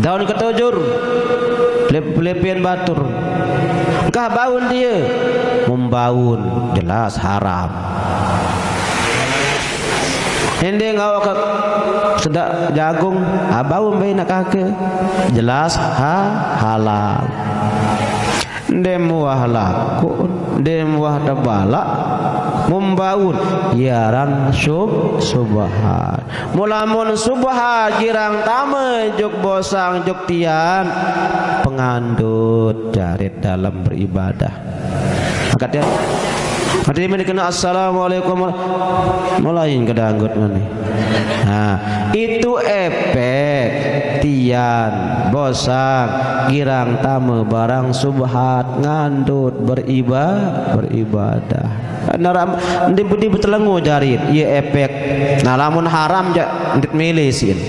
Daun ketujuh lepian batur. Kah baun dia membaun jelas haram. Hende ngawak sedak jagung abau bae nak kake jelas halal. Dem wah laku, dem wah tabala membaun yaran subhan. Mulamun subhan girang tame juk bosang juk tian pengandut jarit dalam beribadah. Angkat dia. Hati ini kena assalamualaikum mulai kedanggut mana. Nah, itu efek tian bosang girang tamu barang subhat ngandut beribadah. Naram di betelengu jarit ia efek. Nah lamun haram ja ndit milisin.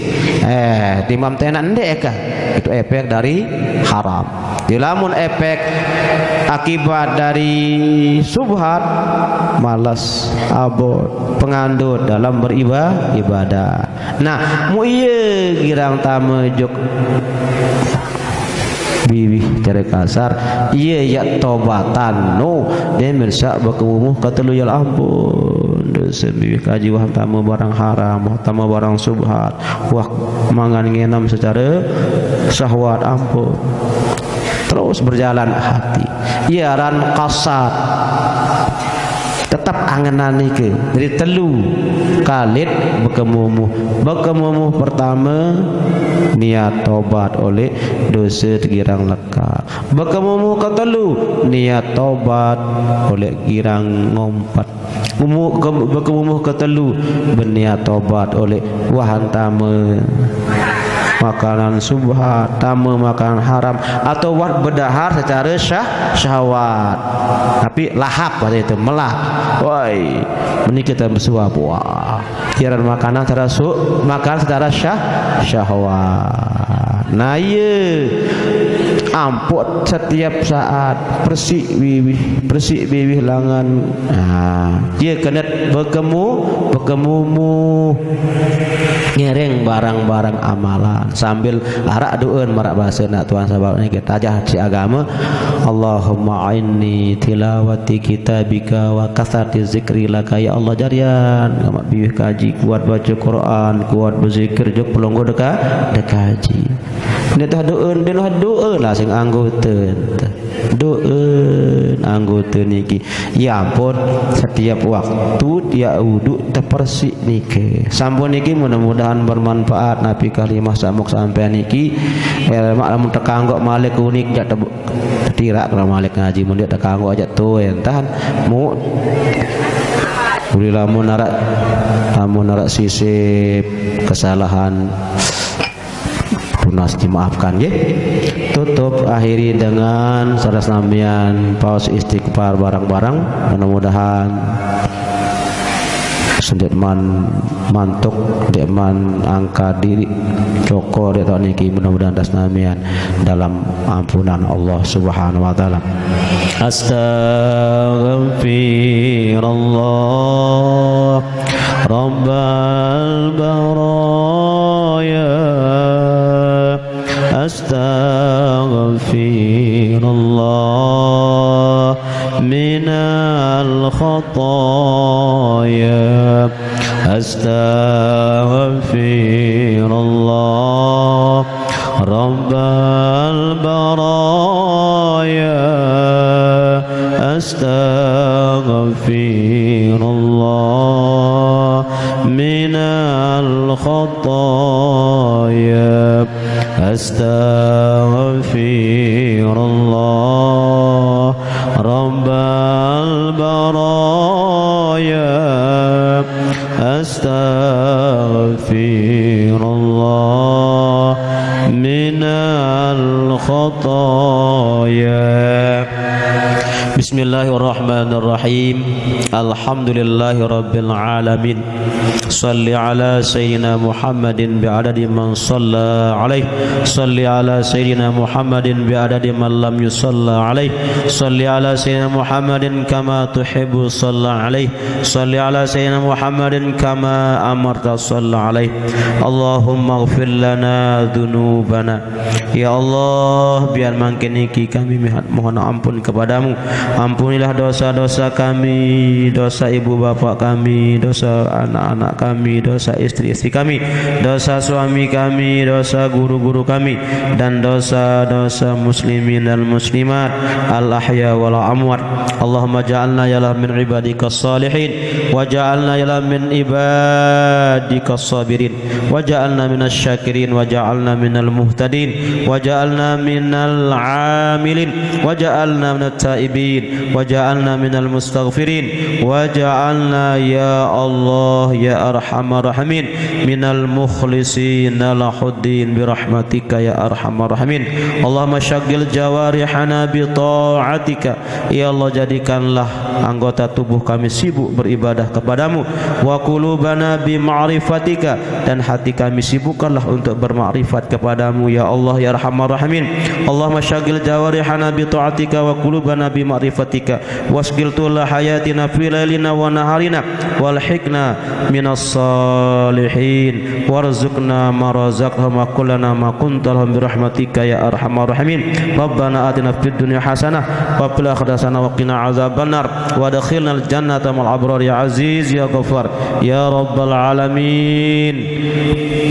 Timam tenan ndek ka. Itu efek dari haram. Di lamun efek akibat dari subhat malas abot pengandut dalam beribadah. Nah mu ieu girang tamu juk biwih cara kasar iya ya tobatan no dia mersa berkumuh katelu ya ampun dosa biwih kaji wah tamu barang haram, tamu barang subhat, wah mangan ngenam secara syahwat ampun. Terus berjalan hati yaran kasar tetap angenan nike dari telu kalit berkemumuh pertama niat tobat oleh dosa girang lekar, berkemumuh ketelu niat tobat oleh girang ngompat, berkemumuh ketelu berniat tobat oleh wahan tama makanan subhat, tamu makanan haram, atau wad berdahar secara syahwat tapi lahap pada itu melap. Woi ini kita bersuap wah kira makanan secara makan secara syahwat. Nah iya ampun setiap saat persik bibih langan. Nah dia kena berkemu ngereng barang-barang amalan sambil arak dueun marak bahasa nak tuan sahabat ni kita tajah si agama. Allahumma a'inni tilawati kitabika wa kasrati zikri laka ya Allah jarian ngamak bibih kaji kuat baca Quran kuat berzikir jok pelonggo dekat haji. Dia tah doeun lah sing anggota doeun anggota niki ya ampun setiap waktu dia uduk terpersik niki sampun niki mudah-mudahan bermanfaat napi kalimah samuk sampai niki lamun tekanggok malik unik jak tirak kalau malik ngaji mun dia tekanggok aja tuh entahan mu boleh lamun narak sisip kesalahan lunas dimaafkan ya. Tutup akhiri dengan saras namian paus istighfar barang-barang mudah-mudahan sendet mantuk dek man angka diri coko dek tahun ini mudah-mudahan das namian dalam ampunan Allah Subhanahu wa taala. Astaghfirullah minal khataaya astaghfirullah rabbal baraya astaghfirullah minal khataaya astaghfirullah rabbal baraya astaghfirullah minal khataaya. Bismillahirrahmanirrahim. Alhamdulillahi rabbil alamin. Salli ala sayyidina Muhammadin bi'adadi man shalla alaih. Salli ala sayyidina Muhammadin bi'adadi man lam yusalla alaih. Salli ala sayyidina Muhammadin kama tuhibbu shalla alaih. Salli ala sayyidina Muhammadin kama amarta shalla alaih. Allahumma ighfir lana dzunubana. Ya Allah, biar makin iki kami mohon ampun kepadamu. Ampunilah dosa-dosa kami, dosa ibu bapak kami, dosa anak-anak kami, dosa istri-istri kami, dosa suami kami, dosa guru-guru kami, dan dosa-dosa muslimin dan muslimat al-ahya wal amwat. Allahumma ja'alna ya Allah min ibadikas salihin, wa ja'alna ya Allah min ibadikas sabirin, wa ja'alna minasy syakirin, wa ja'alna minal muhtadin, wa ja'alna minal amilin, wa ja'alna minat taibin, wa ja'alna minal mustaghfirin, wa ja'alna ya Allah ya arhamar rahimin minal mukhlisin lahuddin birahmatika ya arhamar rahimin. Allahumma syaghil jawarihana bi ta'atika. Ya Allah, jadikanlah anggota tubuh kami sibuk beribadah kepadamu. Wa qulubana bi ma'rifatika, dan hati kami sibukkanlah untuk bermakrifat kepadamu ya Allah ya arhamar rahimin. Allahumma syaghil jawarihana bi ta'atika wa qulubana bi ma'rifatika wasqil tula hayatina fi lailina wa naharina walhiqna minas salihin warzuqna ma razaqta ma kullana ma kunta lahum birahmatika ya arhamar rahimin. Rabbana atina fid dunya hasanah wa fil akhirati hasanah wa qina azabannar wa adkhilnal jannata ma'al abrar ya aziz ya ghafar ya rabbal alamin.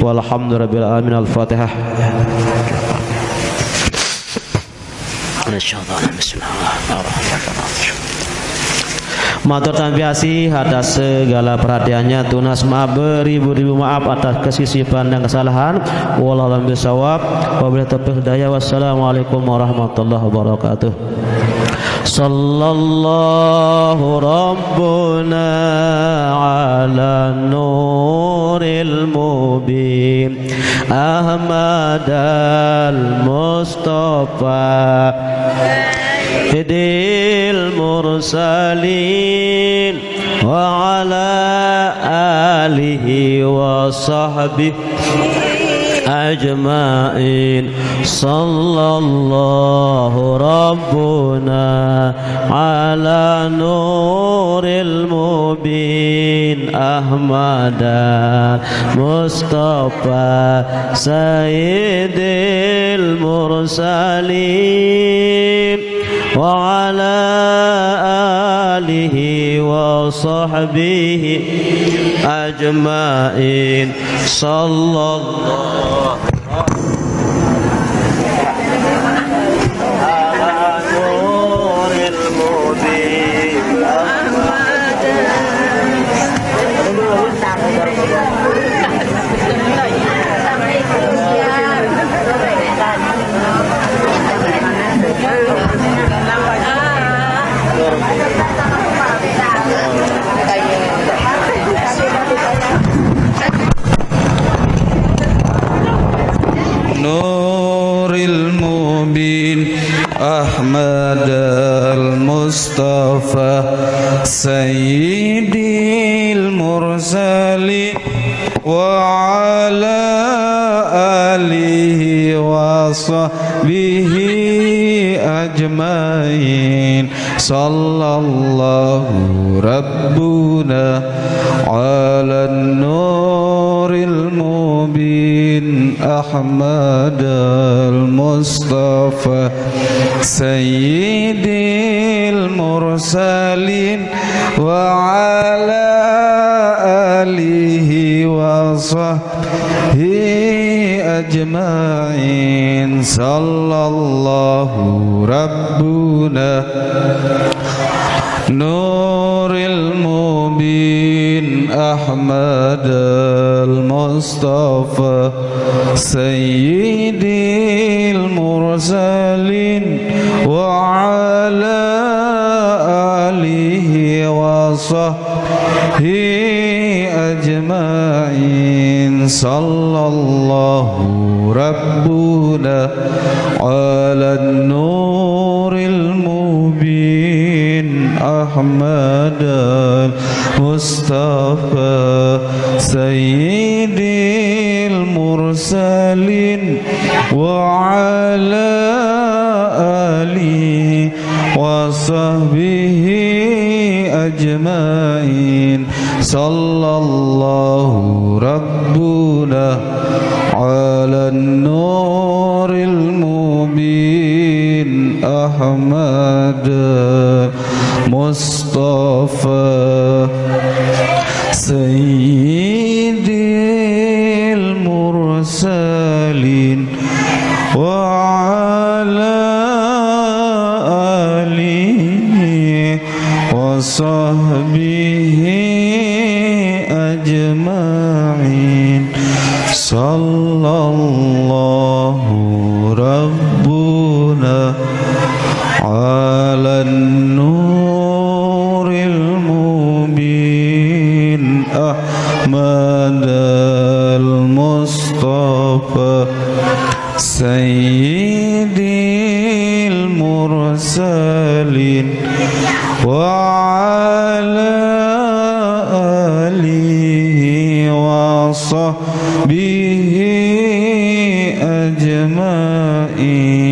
Walhamdulillahirabbil alamin. Al-Fatihah. Matur tambiasi atas segala perhatiannya, tunas maaf beribu-ribu maaf atas kesisipan dan kesalahan. Wallahu a'lam bishawab. Wabillahi taufiq hidayah. Wassalamualaikum warahmatullahi wabarakatuh. Sallallahu rabbuna ala nuril mubin Ahmad al-Mustafa Hidil mursalin wa ala alihi wa sahbihi ajma'in. Sallallahu rabbuna ala nuril mubin Ahmad Mustafa Sayyidil mursalin wa ala alihi wa sahbihi ajma'in. Sallallahu ala nuril mubin Nuril Mubin Ahmad al-Mustafa Sayyidil Mursalin wa ala alihi wa sahbihi ajmain. Sallallahu rabbuna ala nuril mubin أحمد المصطفى سيد المرسلين وعلى آله وصحبه أجمعين صلى الله ربنا نور المبين أحمد المصطفى سيد المرسلين وعلى آله وصحبه أجمعين صلى الله ربنا على النور المبين أحمد المصطفى سيد المرسلين وعلى آله وصحبه أجمعين صلى الله ربنا على النور المبين أحمد مصطفى سيد المرسلين وعلى آله وصحبه أجمعين صلى الله ربنا على النور المبين أحمد المصطفى سيد المرسلين وعلى آله وصحبه أجمعين